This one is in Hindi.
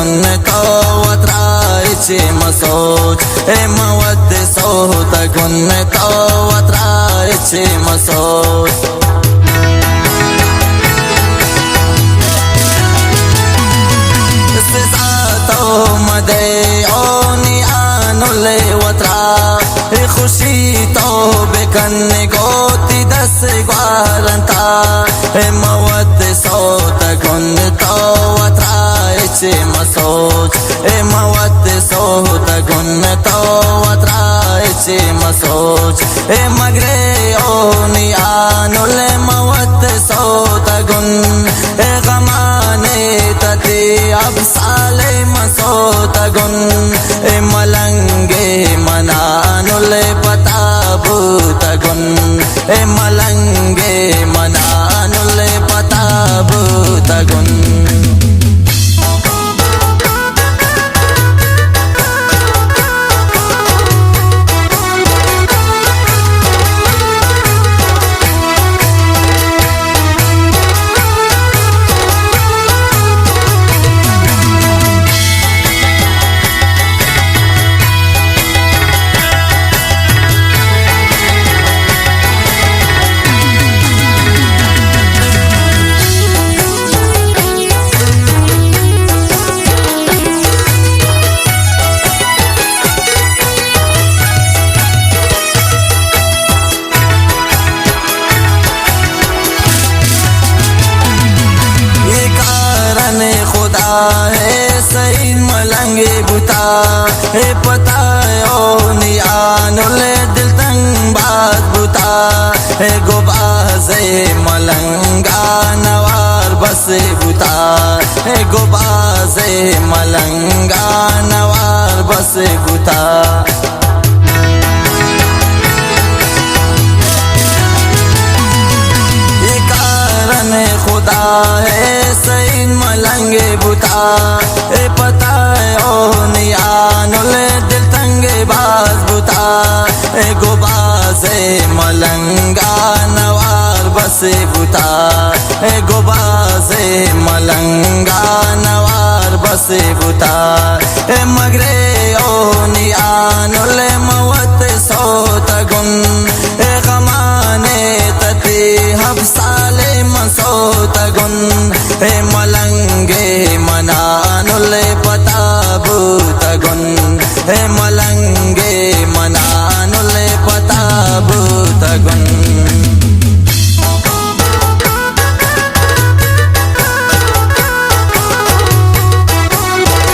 gun to watraichi masoch mawad sot gun to watraichi masoch मदे ओनी आनुले वत्रा खुशी तो बेकन गोती दस ग्वारंता मवद सोत गुन तो वत्रा इचे मसोच मवद सोत गुन तो वत्रा इचे मसोच मगरे ओनी आनुले मवद सोत गुन गमाने तते अब साले मसोत गुन मलंगे मनानुले पताबूत गुन मलंगे मनानुले पताबूत गुन सईद मलंगे बुता पता ओनी आनुले दिल तंग बात बुता गोबाजे मलंगा नवार बसे बुता गोबाजे मलंगा नवार बसे बुता खुदा है सईद मलंगे बुता पता ओनी आनुले दिल तंगे बाज बुता गोबाजे मलंगा नवार बसे बुता गोबाजे मलंगा नवार बसे बुता मगरे ओनी आनुले मवत सोत गुन गमाने तते हब साले मसोत गुन मलंगे मनानुले पताबूत